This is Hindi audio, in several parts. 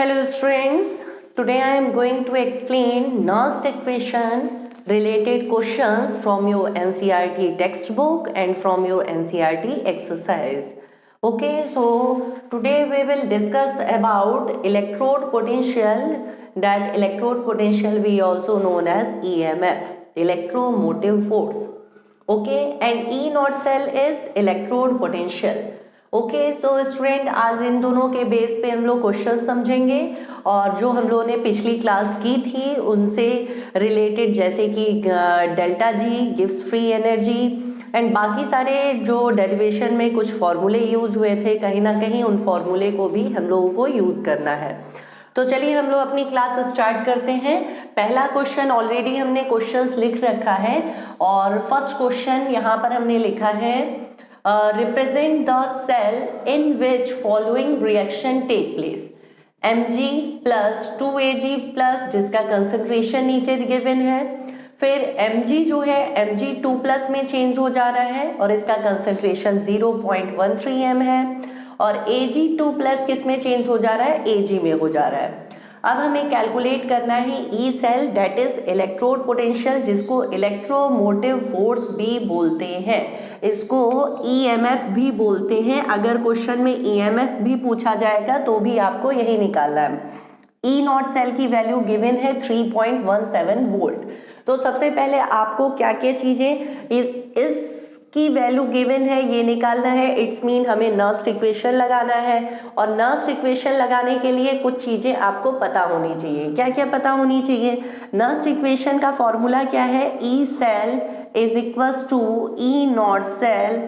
Hello students, today I am going to explain Nernst equation related questions from your NCERT textbook and from your NCERT exercise. Okay, so today we will discuss about electrode potential, that electrode potential we also known as EMF, electromotive force. Okay, and E naught cell is electrode potential. Okay so student आज इन दोनों के बेस पे हम लोग क्वेश्चन समझेंगे और जो हम लोगों ने पिछली क्लास की थी उनसे रिलेटेड, जैसे कि delta G gives free energy and बाकी सारे जो डेरिवेशन में कुछ फॉर्मूले यूज हुए थे, कहीं ना कहीं उन फॉर्मूले को भी हम लोगों को यूज करना है। तो चलिए हम लोग अपनी क्लास स्टार्ट करते हैं। पहला क्वेश्चन ऑलरेडी हमने क्वेश्चंस लिख रखा है और फर्स्ट क्वेश्चन यहाँ पर हमने लिखा है represent the cell in which following reaction take place, Mg plus 2Ag plus जिसका कंसंट्रेशन नीचे गिवन है, फिर Mg जो है Mg2 प्लस में चेंज हो जा रहा है और इसका कंसंट्रेशन 0.13 m है, और Ag2 प्लस किस में चेंज हो जा रहा है, Ag में हो जा रहा है। अब हमें कैलकुलेट करना है E cell, that is electrode potential, जिसको इलेक्ट्रोमोटिव फोर्स भी बोलते हैं, इसको ईएमएफ भी बोलते हैं। अगर क्वेश्चन में ईएमएफ भी पूछा जाएगा तो भी आपको यही निकालना है। ई नॉट सेल की वैल्यू गिवन है 3.17 वोल्ट। तो सबसे पहले आपको क्या क्या चीजें इसकी वैल्यू गिवन है ये निकालना है। इट्स मीन हमें नर्स्ट इक्वेशन लगाना है, और नर्स्ट इक्वेशन लगाने के लिए कुछ चीजें आपको पता होनी चाहिए। क्या क्या पता होनी चाहिए? नर्स्ट इक्वेशन का फॉर्मूला क्या है? E cell is equals to E not cell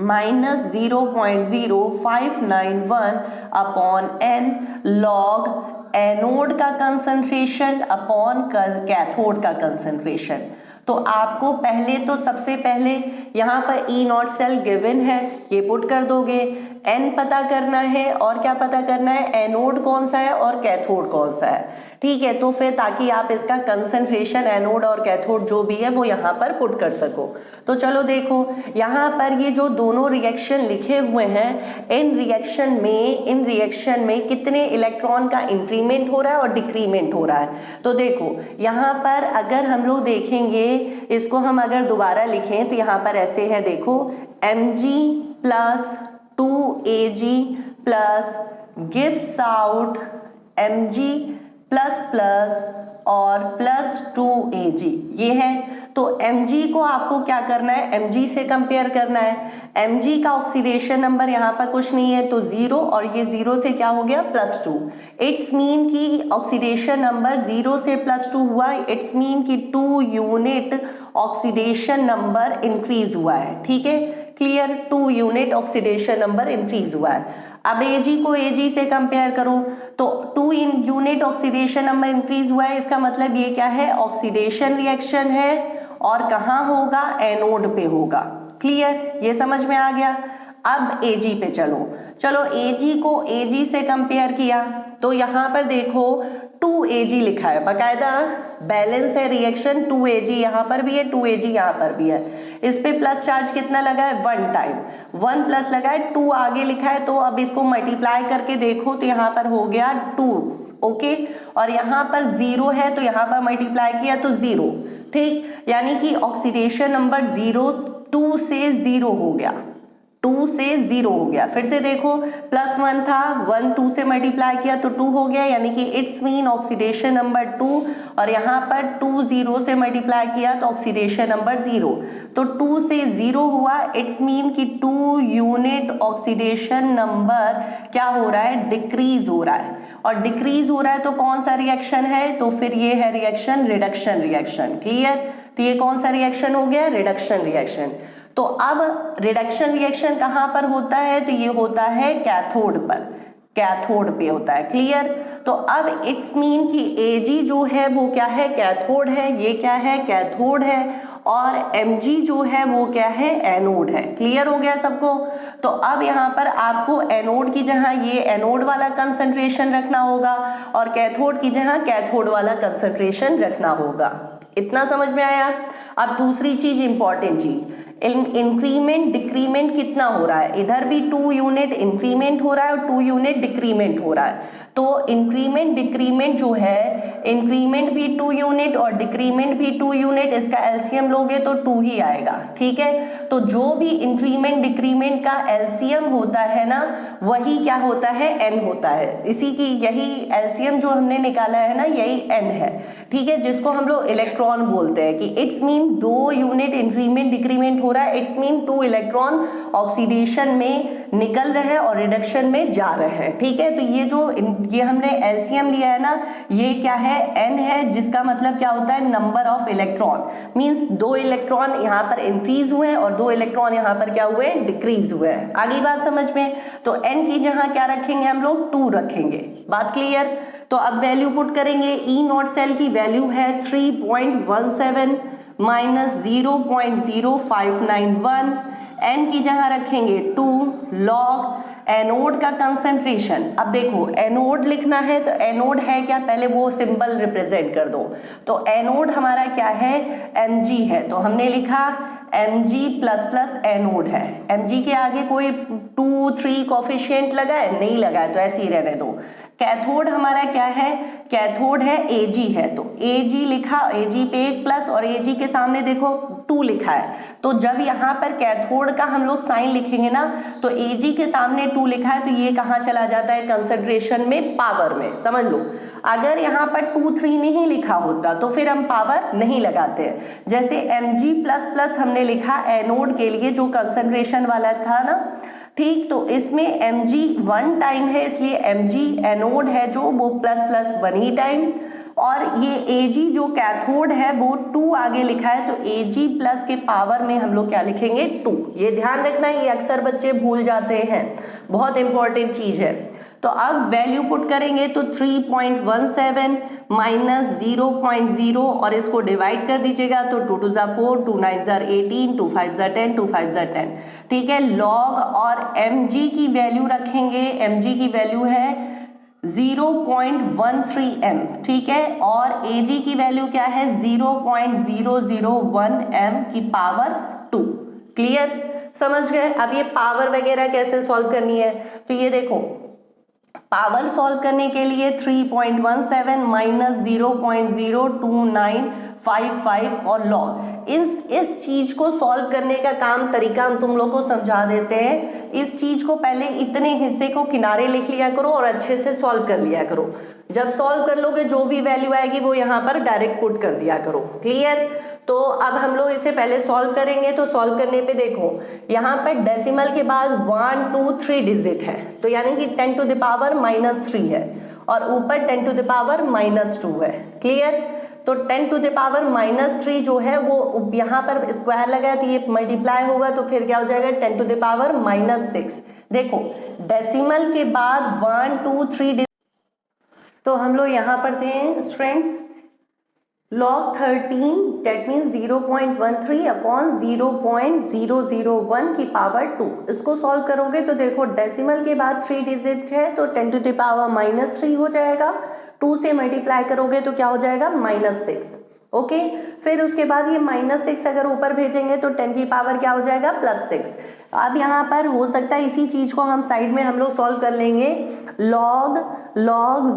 minus 0.0591 upon N log anode का कंसंट्रेशन अपॉन कैथोड का कंसंट्रेशन। तो आपको पहले तो सबसे पहले यहाँ पर ई नॉट सेल गिवन है, ये पुट कर दोगे। एन पता करना है और क्या पता करना है, एनोड कौन सा है और कैथोड कौन सा है। ठीक है, तो फिर ताकि आप इसका कंसंट्रेशन एनोड और कैथोड जो भी है वो यहाँ पर पुट कर सको। तो चलो देखो यहाँ पर ये जो दोनों रिएक्शन लिखे हुए हैं, इन रिएक्शन में कितने इलेक्ट्रॉन का इंक्रीमेंट हो रहा है और डिक्रीमेंट हो रहा है। तो देखो यहाँ पर अगर हम लोग देखेंगे, इसको हम अगर दोबारा लिखें तो यहाँ पर ऐसे है, देखो Mg plus 2Ag plus gives out Mg plus plus और प्लस 2Ag, ये है। तो Mg को आपको क्या करना है, Mg से कंपेयर करना है। Mg का ऑक्सीडेशन नंबर यहाँ पर कुछ नहीं है तो 0, और ये 0 से क्या हो गया, +2। इट्स मीन की ऑक्सीडेशन नंबर 0 से +2 हुआ, इट्स मीन की 2 यूनिट ऑक्सीडेशन नंबर इंक्रीज हुआ है। ठीक है, clear, 2 unit oxidation number increase हुआ है। अब Ag को Ag से कंपेयर करो तो 2 यूनिट ऑक्सीडेशन नंबर इंक्रीज हुआ है, इसका मतलब ये क्या है, ऑक्सीडेशन रिएक्शन है, और कहाँ होगा, एनोड पे होगा। क्लियर, ये समझ में आ गया। अब Ag पे चलो Ag को Ag से कंपेयर किया तो यहाँ पर देखो 2Ag लिखा है, बकायदा बैलेंस है रिएक्शन, 2Ag यहाँ पर भी है, 2Ag यहाँ पर भी है। इस पे प्लस चार्ज कितना लगा है, 1 टाइम, 1 प्लस लगा है, 2 आगे लिखा है, तो अब इसको मल्टीप्लाई करके देखो तो यहाँ पर हो गया 2। ओके, और यहाँ पर 0 है तो यहाँ पर मल्टीप्लाई किया तो 0। ठीक, यानी कि ऑक्सीडेशन नंबर 2 से 0 हो गया, 2 से 0 हो गया। फिर से देखो +1 था, 1 2 से मल्टीप्लाई किया तो 2 हो गया, यानी कि इट्स मीन ऑक्सीडेशन नंबर 2, और यहाँ पर 2 0 से मल्टीप्लाई किया तो ऑक्सीडेशन नंबर 0, तो 2 से 0 हुआ, इट्स मीन कि 2 यूनिट ऑक्सीडेशन नंबर क्या हो रहा है, डिक्रीज हो रहा है। और डिक्रीज हो रहा है तो कौन सा रिएक्शन है, तो फिर ये है रिएक्शन, रिडक्शन रिएक्शन। क्लियर, तो ये कौन सा रिएक्शन हो गया, रिडक्शन रिएक्शन। तो अब रिडक्शन रिएक्शन कहाँ पर होता है, तो ये होता है कैथोड पर, कैथोड पे होता है। क्लियर, तो अब इट्स मीन कि Ag जो है वो क्या है, कैथोड है, ये क्या है, कैथोड है, और Mg जो है वो क्या है, एनोड है। क्लियर हो गया सबको। तो अब यहाँ पर आपको एनोड की जगह ये एनोड वाला कंसंट्रेशन रखना होगा और कैथोड की जगह कैथोड वाला कंसंट्रेशन रखना होगा। इतना समझ में आया। अब दूसरी चीज, इंपॉर्टेंट चीज, इंक्रीमेंट डिक्रीमेंट कितना हो रहा है, इधर भी 2 यूनिट इंक्रीमेंट हो रहा है और 2 यूनिट डिक्रीमेंट हो रहा है। तो इंक्रीमेंट डिक्रीमेंट जो है, इंक्रीमेंट भी 2 यूनिट और डिक्रीमेंट भी 2 यूनिट, इसका एलसीएम लोगे तो 2 ही आएगा। ठीक है, तो जो भी इंक्रीमेंट डिक्रीमेंट का एलसीएम होता है ना, वही क्या होता है, n होता है। इसी की यही एलसीएम जो हमने निकाला है ना, यही n है। ठीक है, जिसको हम लोग इलेक्ट्रॉन बोलते हैं कि it's mean 2 unit increment decrement हो रहा है, इट्स मीन 2 इलेक्ट्रॉन ऑक्सीडेशन में निकल रहे हैं और रिडक्शन में जा रहे हैं। ठीक है, तो ये हमने एलसीएम लिया है ना, ये क्या है, n है, जिसका मतलब क्या होता है, number of electron. Means 2 electron यहाँ पर इंक्रीज हुए हैं और 2 इलेक्ट्रॉन यहाँ पर क्या हुए, डिक्रीज हुए हैं। आगे बात समझ में, तो n की जगह क्या रखेंगे हम लोग, 2 रखेंगे। बात क्लियर। तो अब वैल्यू पुट करेंगे। ई नॉट सेल की वैल्यू है 3.17 माइनस 0.0591, n की जगह रखेंगे 2 लॉग एनोड का कंसंट्रेशन। अब देखो एनोड लिखना है तो एनोड है क्या, पहले वो सिंबल रिप्रेजेंट कर दो। तो एनोड हमारा क्या है, Mg है, तो हमने लिखा Mg प्लस प्लस एनोड है। Mg के आगे कोई 2, 3 कोफिशिएंट लगा है, नहीं लगा है, तो ऐसे ही रहने दो। कैथोड हमारा क्या है, कैथोड है Ag है, तो Ag लिखा, Ag पे 1 प्लस और Ag के सामने देखो 2 लिखा है। तो जब यहाँ पर कैथोड का हम लोग साइन लिखेंगे ना, तो Ag के सामने 2 लिखा है, तो ये कहाँ चला जाता है, कंसंट्रेशन में, पावर में। समझ लो, अगर यहाँ पर 2, 3 नहीं लिखा होता तो फिर हम पावर नहीं लगाते हैं। जैसे Mg प्लस प्लस हमने लिखा एनोड के लिए, जो कंसंट्रेशन वाला था ना, ठीक, तो इसमें Mg 1 टाइम है, इसलिए Mg एनोड है जो वो प्लस प्लस 1 ही टाइम, और ये Ag जो कैथोड है वो 2 आगे लिखा है, तो Ag प्लस के पावर में हम लोग क्या लिखेंगे, 2। ये ध्यान रखना, ये अक्सर बच्चे भूल जाते हैं, बहुत इंपॉर्टेंट चीज है। तो अब वैल्यू पुट करेंगे तो 3.17 माइनस 0.0 और इसको डिवाइड कर दीजिएगा, तो 2 2 4, 2 9 18, 2 5 10, 2 5 10। ठीक है, लॉग और Mg की वैल्यू रखेंगे, Mg की वैल्यू है 0.13 m। ठीक है, और Ag की वैल्यू क्या है, 0.001 m की पावर 2। क्लियर, समझ गए। अब ये पावर वगैरह कैसे सॉल्व करनी है, तो ये देखो पावर सॉल्व करने के लिए 3.17 माइनस 0.02955 और लॉग, इस चीज को सॉल्व करने का काम तरीका हम तुम लोग को समझा देते हैं। इस चीज को पहले इतने हिस्से को किनारे लिख लिया करो और अच्छे से सॉल्व कर लिया करो। जब सॉल्व कर लोगे जो भी वैल्यू आएगी वो यहाँ पर डायरेक्ट पुट कर दिया करो। क्लियर। तो अब हम लोग इसे पहले सॉल्व करेंगे। तो सॉल्व करने पे देखो यहाँ पर डेसिमल के बाद 1 2 3 डिजिट है, तो यानी कि 10 टू द पावर -3 है और ऊपर 10 टू द पावर -2 है। क्लियर। तो 10 टू द पावर -3 जो है वो यहाँ पर स्क्वायर लगा है तो ये मल्टीप्लाई होगा, तो फिर क्या हो जाएगा 10 टू द पावर -6। देखो डेसिमल के बाद 1 2 3 तो हम लोग यहाँ पर थे students log 13 that means 0.13 upon 0.001 की पावर 2। इसको सॉल्व करोगे तो देखो डेसिमल के बाद 3 डिजिट है तो 10 टू द पावर -3 हो जाएगा। 2 से मल्टीप्लाई करोगे तो क्या हो जाएगा -6। ओके, फिर उसके बाद ये -6 अगर ऊपर भेजेंगे तो 10 की पावर क्या हो जाएगा +6। अब यहाँ पर हो सकता है इसी चीज को हम साइड में हम लोग सॉल्व कर लेंगे। log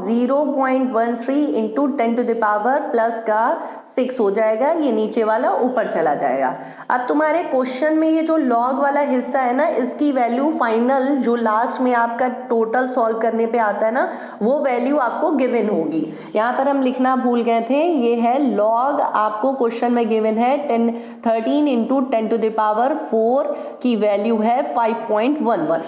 0.13 into 10 to the power plus का 6 हो जाएगा, ये नीचे वाला ऊपर चला जाएगा। अब तुम्हारे क्वेश्चन में ये जो log वाला हिस्सा है ना, इसकी वैल्यू फाइनल जो लास्ट में आपका टोटल सॉल्व करने पे आता है ना, वो वैल्यू आपको गिवन होगी। यहाँ पर हम लिखना भूल गए थे, ये है log आपको क्वेश्चन में गिवन है 13 इंटू 10 टू द पावर 4 की वैल्यू है 5.11,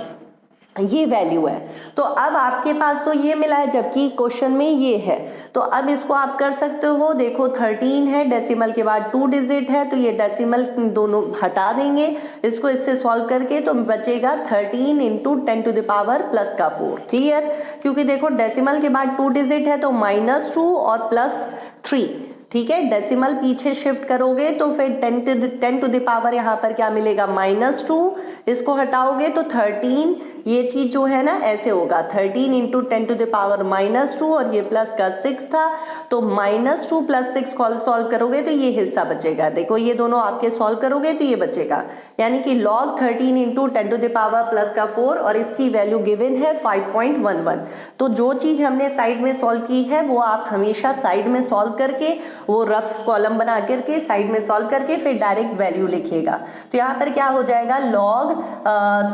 ये वैल्यू है। तो अब आपके पास तो ये मिला है जबकि क्वेश्चन में ये है, तो अब इसको आप कर सकते हो। देखो 13 है, डेसिमल के बाद 2 डिजिट है, तो ये डेसिमल दोनों हटा देंगे, इसको इससे सॉल्व करके तो बचेगा 13 into 10 to the power plus का 4। क्लियर। क्योंकि देखो डेसिमल के बाद 2 डिजिट है तो -2 और +3। ठीक है, डेसिमल पीछे शिफ्ट करोगे तो फिर 10 टू द पावर यहाँ पर क्या मिलेगा -2, इसको हटाओगे तो 13, ये चीज जो है ना ऐसे होगा 13 इंटू 10 टू द पावर -2 और ये प्लस का 6 था, तो -2 + 6 सॉल्व करोगे तो ये हिस्सा बचेगा। देखो ये दोनों आपके सॉल्व करोगे तो ये बचेगा, यानी कि log 13 into 10 to the power plus का 4 और इसकी वैल्यू गिवन है 5.11। तो जो चीज़ हमने साइड में सॉल्व की है वो आप हमेशा साइड में सॉल्व करके वो रफ कॉलम बना करके साइड में सॉल्व करके फिर डायरेक्ट वैल्यू लिखिएगा। तो यहाँ पर क्या हो जाएगा, log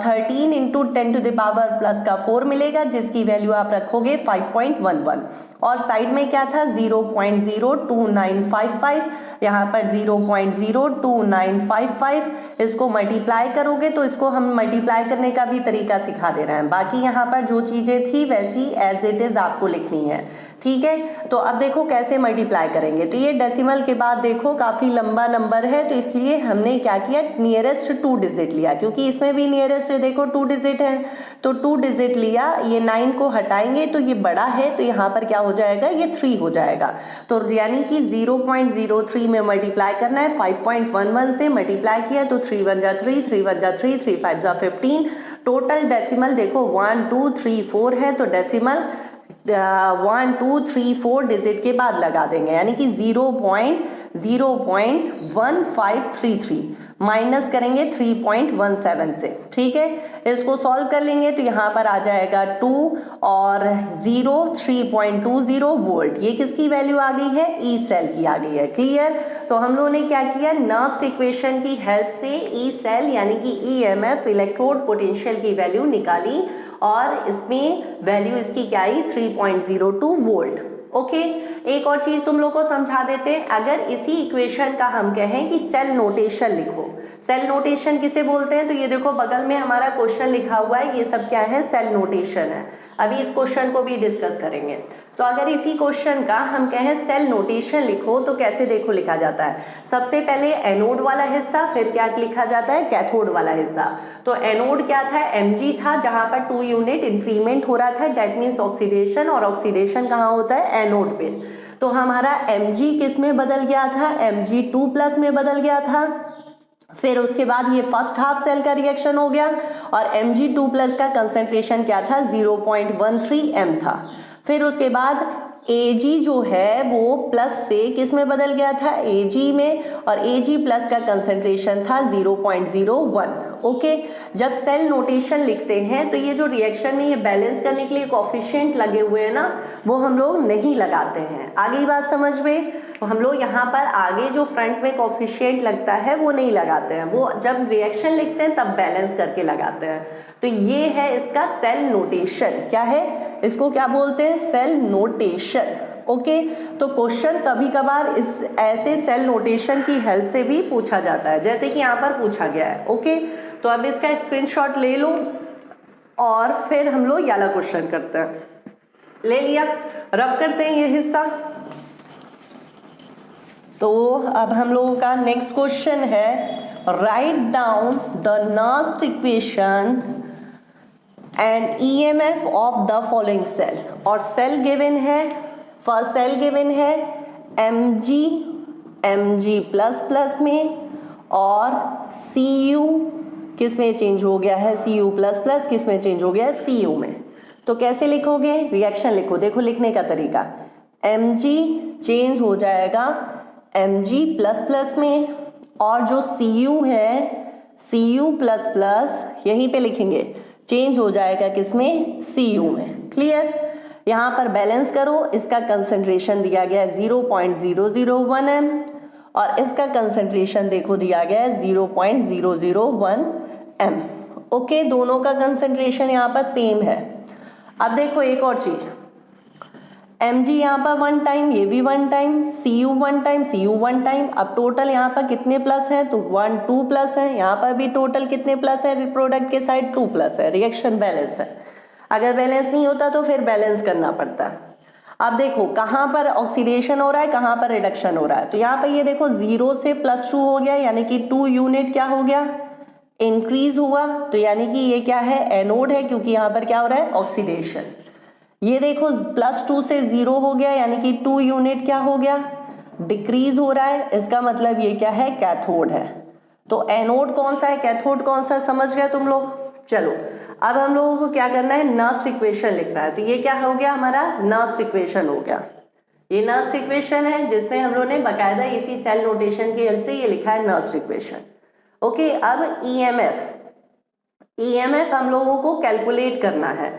13 into 10 to the power plus का 4 मिलेगा जिसकी वैल्यू आप रखोगे 5.11 और साइड में क्या था 0.02955, यहाँ पर 0.02955, इसको मल्टीप्लाई करोगे तो इसको हम मल्टीप्लाई करने का भी तरीका सिखा दे रहे हैं। बाकी यहाँ पर जो चीज़ें थी वैसी एज इट इज़ आपको लिखनी है, ठीक है। तो अब देखो कैसे मल्टीप्लाई करेंगे। तो ये डेसिमल के बाद देखो काफ़ी लंबा नंबर है तो इसलिए हमने क्या किया, नियरेस्ट 2 डिजिट लिया, क्योंकि इसमें भी नियरेस्ट देखो 2 डिजिट है तो 2 डिजिट लिया। ये 9 को हटाएंगे तो ये बड़ा है तो यहाँ पर क्या हो जाएगा, ये 3 हो जाएगा। तो यानी कि 0.03 में मल्टीप्लाई करना है, 5.11 से मल्टीप्लाई किया तो 3 1 जा 3, 3 1 जा 3, 3 5 जा 15। टोटल डेसिमल देखो 1 2 3 4 है तो डेसिमल 1 2 3 4 डिजिट के बाद लगा देंगे, यानी कि 0.1533 माइनस करेंगे 3.17 से, ठीक है। इसको सॉल्व कर लेंगे तो यहाँ पर आ जाएगा 2 और 0 3.20 वोल्ट। ये किसकी वैल्यू आ गई है, ई सेल की आ गई है, क्लियर। तो हम लोगों ने क्या किया, नर्स्ट इक्वेशन की हेल्प से ई सेल यानी कि ईएमएफ इलेक्ट्रोड पोटेंशियल की वैल्यू निकाली और इसमें वैल्यू इसकी क्या आई 3.02 वोल्ट। ओके, एक और चीज तुम लोग को समझा देते हैं। अगर इसी इक्वेशन का हम कहें कि सेल नोटेशन लिखो, सेल नोटेशन किसे बोलते हैं, तो ये देखो बगल में हमारा क्वेश्चन लिखा हुआ है, ये सब क्या है, सेल नोटेशन है। अभी इस क्वेश्चन को भी डिस्कस करेंगे। तो अगर इसी क्वेश्चन का हम कहें सेल नोटेशन लिखो तो कैसे देखो लिखा जाता है, सबसे पहले एनोड वाला हिस्सा, फिर क्या लिखा जाता है, कैथोड वाला हिस्सा। तो एनोड क्या था, Mg था, जहां पर 2 यूनिट इंक्रीमेंट हो रहा था, डेट मीन्स ऑक्सीडेशन, और ऑक्सीडेशन कहाँ होता है, एनोड पे। तो हमारा Mg किस में बदल गया था, Mg2+ में बदल गया था। फिर उसके बाद ये फर्स्ट हाफ सेल का रिएक्शन हो गया और Mg2+ का कंसंट्रेशन क्या था, 0.13 m था। फिर उसके बाद Ag जो है वो प्लस से किस में बदल गया था, Ag में, और Ag+ का कंसंट्रेशन था 0.01। ओके, जब सेल नोटेशन लिखते हैं तो ये जो रिएक्शन में ये बैलेंस करने के लिए कोफिशिएंट लगे हुए हैं ना, वो हम लोग नहीं लगाते हैं। आगे बात समझ में, तो हम लोग यहाँ पर आगे जो फ्रंट में कोफिशिएंट लगता है वो नहीं लगाते हैं, वो जब रिएक्शन लिखते हैं तब बैलेंस करके लगाते हैं। तो ये है इसका सेल नोटेशन। क्या है, इसको क्या बोलते हैं, सेल नोटेशन। ओके, तो क्वेश्चन कभी कभार इस ऐसे सेल नोटेशन की हेल्प से भी पूछा जाता है, जैसे कि यहाँ पर पूछा गया है। ओके, तो अब इसका स्क्रीनशॉट ले लो और फिर हम लोग ये वाला क्वेश्चन करते हैं। ले लिया, रब करते हैं ये हिस्सा। तो अब हम लोगों का नेक्स्ट क्वेश्चन है, write down the Nernst equation and EMF of the following cell. और सेल गिवन है, फर्स्ट सेल गिवन है Mg++ में, और Cu किस में चेंज हो गया है, Cu++ किस में चेंज हो गया है, Cu में। तो कैसे लिखोगे, रिएक्शन लिखो, देखो लिखने का तरीका, Mg चेंज हो जाएगा Mg++ में, और जो Cu है Cu++ यहीं पे लिखेंगे, चेंज हो जाएगा किसमें, Cu में। क्लियर, यहाँ पर बैलेंस करो, इसका कंसंट्रेशन दिया गया है 0.001 m और इसका कंसंट्रेशन देखो दिया गया है 0.001 m। ओके, दोनों का कंसंट्रेशन यहाँ पर सेम है। अब देखो एक और चीज, Mg यहाँ पर 1 टाइम, ये भी 1 time, Cu 1 time, Cu 1 time. अब टोटल यहाँ पर कितने प्लस है, तो 1 2 प्लस है, यहाँ पर भी टोटल कितने प्लस है, प्रोडक्ट के साइड 2 प्लस है, रिएक्शन बैलेंस है। अगर बैलेंस नहीं होता तो फिर बैलेंस करना पड़ता है। अब देखो कहाँ पर ऑक्सीडेशन हो रहा है, कहाँ पर रिडक्शन हो रहा है। तो यहाँ पर ये देखो 0 से +2 हो गया, यानी कि 2 यूनिट क्या हो गया, इंक्रीज हुआ। तो यानी कि ये क्या है, एनोड है, क्योंकि यहाँ पर क्या हो रहा है, ऑक्सीडेशन। ये देखो +2 से 0 हो गया, यानी कि 2 यूनिट क्या हो गया, डिक्रीज हो रहा है। इसका मतलब ये क्या है, कैथोड है। तो एनोड कौन सा है, कैथोड कौन सा है, समझ गए तुम लोग। चलो अब हम लोगों को क्या करना है, नर्स्ट इक्वेशन लिखना है। तो ये क्या हो गया, हमारा नर्स्ट इक्वेशन हो गया। ये नर्स्ट इक्वेशन है जिसमें हम लोगों ने बकायदा इसी सेल नोटेशन की हेल्प से ये लिखा है नर्स्ट इक्वेशन। ओके, अब ईएमएफ हम लोगों को कैलकुलेट करना है।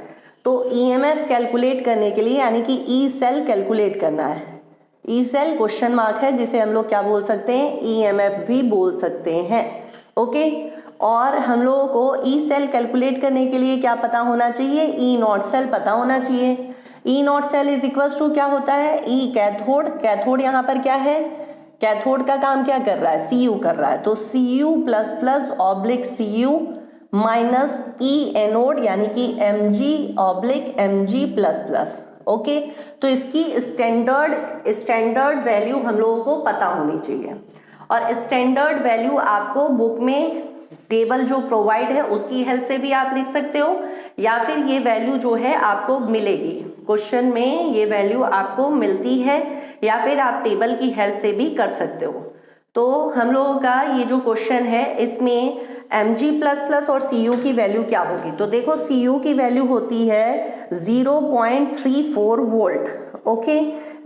तो ईएमएफ कैलकुलेट करने के लिए यानी कि ई सेल कैलकुलेट करना है। ई सेल क्वेश्चन मार्क है, जिसे हम लोग क्या बोल सकते हैं, ईएमएफ भी बोल सकते हैं। ओके, और हम लोगों को ई सेल कैलकुलेट करने के लिए क्या पता होना चाहिए, ई नॉट सेल पता होना चाहिए। E not cell is equals to क्या होता है, ई कैथोड। कैथोड यहाँ पर क्या है, कैथोड का काम क्या कर रहा है, सीयू कर रहा है। तो CU plus plus oblique CU minus E anode यानी कि MG oblique MG plus plus. Okay, तो इसकी स्टैंडर्ड वैल्यू हम लोगों को पता होनी चाहिए, और स्टैंडर्ड वैल्यू आपको बुक में टेबल जो प्रोवाइड है उसकी हेल्प से भी आप लिख सकते हो, या फिर ये वैल्यू जो है आपको मिलेगी क्वेश्चन में, ये वैल्यू आपको मिलती है, या फिर आप टेबल की हेल्प से भी कर सकते हो। तो हम लोगों का ये जो क्वेश्चन है इसमें Mg प्लस प्लस और Cu की वैल्यू क्या होगी, तो देखो Cu की वैल्यू होती है 0.34 वोल्ट। ओके,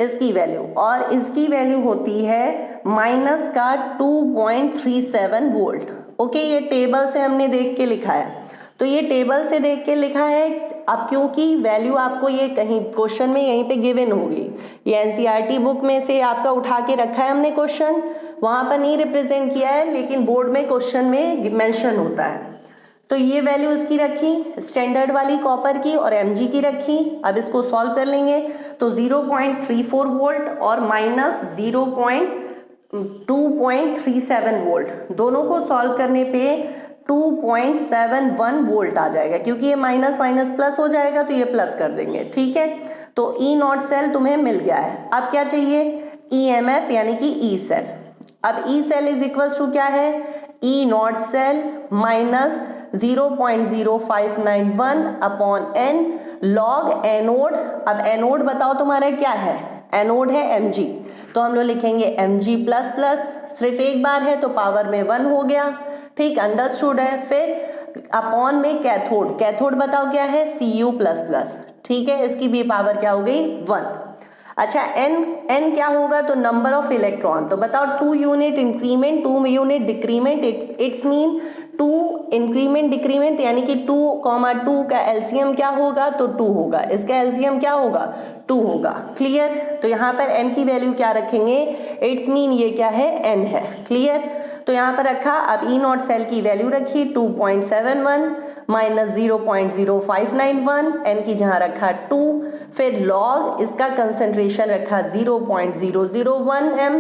इसकी वैल्यू, और इसकी वैल्यू होती है माइनस का 2.37 वोल्ट। ओके, ये टेबल से हमने देख के लिखा है, तो ये टेबल से देख के लिखा है। अब क्योंकि वैल्यू आपको ये कहीं क्वेश्चन में यहीं पे गिवन होगी, ये एनसीईआरटी बुक में से आपका उठा के रखा है हमने क्वेश्चन, वहां पर नहीं रिप्रेजेंट किया है, लेकिन बोर्ड में क्वेश्चन में मेंशन होता है। तो ये वैल्यू इसकी रखी स्टैंडर्ड वाली कॉपर की, और एमजी की रखी। अब इसको सॉल्व कर लेंगे तो 0.34 वोल्ट और माइनस 2.37 वोल्ट, दोनों को सॉल्व करने पे 2.71 वोल्ट आ जाएगा, क्योंकि ये माइनस माइनस प्लस हो जाएगा तो ये प्लस कर देंगे। ठीक है, तो ई नॉट सेल तुम्हें मिल गया है। अब क्या चाहिए, ईएमएफ यानी कि ई सेल। अब E cell is equals to क्या है, E not cell minus 0.0591 upon N log anode. अब एनोड बताओ तुम्हारा क्या है, एनोड है Mg, तो हम लोग लिखेंगे Mg प्लस प्लस, सिर्फ एक बार है तो पावर में 1 हो गया। ठीक, अंडरस्टूड है। फिर अपॉन में कैथोड, कैथोड बताओ क्या है, Cu प्लस प्लस। ठीक है, इसकी भी पावर क्या हो गई, 1। अच्छा, n क्या होगा, तो नंबर ऑफ इलेक्ट्रॉन। तो बताओ 2 unit increment 2 unit decrement, it's mean 2 increment decrement, यानी कि 2,2 का एलसीएम क्या होगा, तो 2 होगा, इसका एलसीएम क्या होगा, 2 होगा। क्लियर, तो यहाँ पर n की वैल्यू क्या रखेंगे, इट्स मीन ये क्या है, n है। क्लियर, तो यहाँ पर रखा। अब ई नॉट सेल की वैल्यू रखी 2.71 माइनस 0.0591, n की जहाँ रखा 2, फिर लॉग इसका कंसंट्रेशन रखा 0.001 m,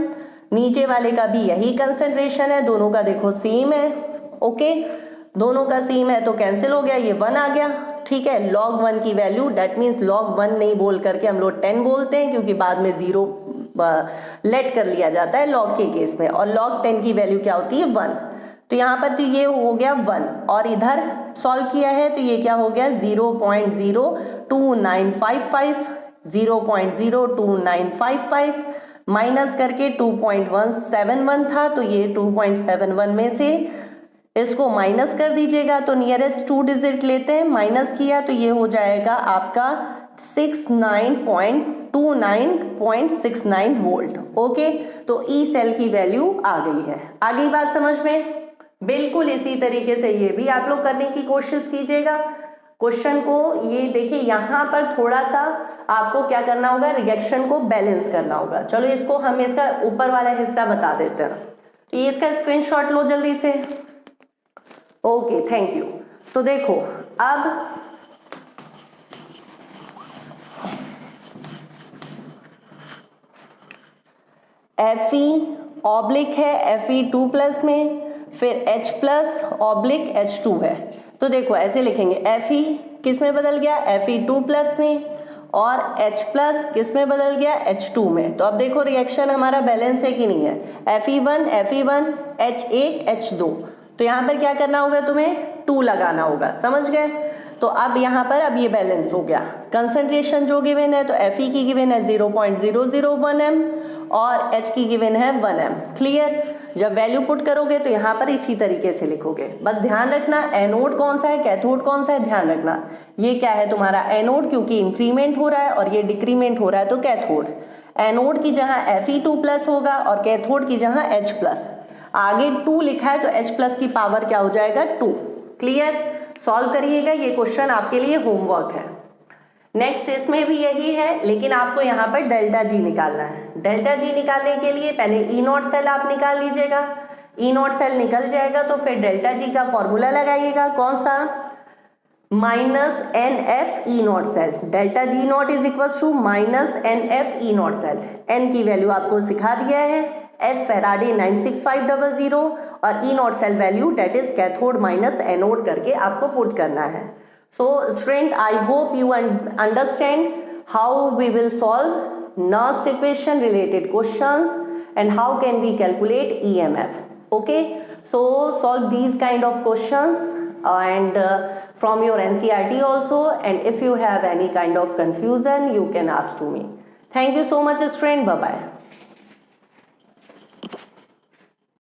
नीचे वाले का भी यही कंसंट्रेशन है, दोनों का देखो सेम है। ओके, दोनों का सेम है तो कैंसिल हो गया, ये 1 आ गया। ठीक है, log 1 की वैल्यू, डेट मीन्स log 1 नहीं बोल करके हम लोग 10 बोलते हैं, क्योंकि बाद में 0 लेट कर लिया जाता है log के केस में, और log 10 की वैल्यू क्या होती है, 1। तो यहाँ पर तो ये हो गया 1, और इधर सॉल्व किया है तो ये क्या हो गया, 0.02955, 0.02955 माइनस करके 2.171 था, तो ये 2.71 में से इसको माइनस कर दीजिएगा, तो नियरेस्ट 2 डिजिट लेते हैं, माइनस किया तो ये हो जाएगा आपका 69.29.69 वोल्ट। ओके, तो ई सेल की वैल्यू आ गई है। आ गई बात समझ में, बिल्कुल इसी तरीके से ये भी आप लोग करने की कोशिश कीजिएगा। क्वेश्चन को ये देखिए, यहाँ पर थोड़ा सा आपको क्या करना होगा, रिएक्शन को बैलेंस करना होगा। चलो इसको हम इसका ऊपर वाला हिस्सा बता देते हैं, तो ये इसका स्क्रीनशॉट लो जल्दी से। Okay, thank you. तो देखो अब Fe ऑब्लिक है Fe2 प्लस में, फिर H प्लस ऑब्लिक H2 है। तो देखो ऐसे लिखेंगे, Fe किस में बदल गया, Fe2 प्लस में, और H प्लस किस में बदल गया, H2 में। तो अब देखो रिएक्शन हमारा बैलेंस है कि नहीं है, Fe1 H1 H2। तो यहाँ पर क्या करना होगा, तुम्हें 2 लगाना होगा, समझ गए। तो अब यहाँ पर अब ये बैलेंस हो गया। कंसंट्रेशन जो गिवन है, तो Fe की गिवन है 0.001 m और H की गिवन है 1 m। क्लियर, जब वैल्यू पुट करोगे तो यहाँ पर इसी तरीके से लिखोगे। बस ध्यान रखना एनोड कौन सा है, कैथोड कौन सा है, ध्यान रखना। ये क्या है तुम्हारा एनोड, क्योंकि इंक्रीमेंट हो रहा है, और ये डिक्रीमेंट हो रहा है, तो कैथोड। एनोड की जगह Fe2 प्लस होगा और कैथोड की जगह H प्लस। आगे 2 लिखा है तो h प्लस की पावर क्या हो जाएगा 2। क्लियर, सॉल्व करिएगा, ये क्वेश्चन आपके लिए होमवर्क है। नेक्स्ट इसमें भी यही है, लेकिन आपको यहाँ पर डेल्टा जी निकालना है। डेल्टा जी निकालने के लिए पहले ई नॉट सेल आप निकाल लीजिएगा। ई नॉट सेल निकल जाएगा तो फिर डेल्टा जी का फॉर्मूला लगाइएगा, कौन सा, minus n F E not cell. Delta G naught is equal to minus n F E not cell. N की वैल्यू आपको सिखा दिया है, एफ फैराडे 96500 और E not cell value that is cathode minus anode करके आपको पुट करना है। So student, I hope you understand how we will solve Nernst equation related questions and how can we calculate EMF. Okay, so solve these kind of questions and from your NCERT also, and if you have any kind of confusion you can ask to me. Thank you so much student, bye bye.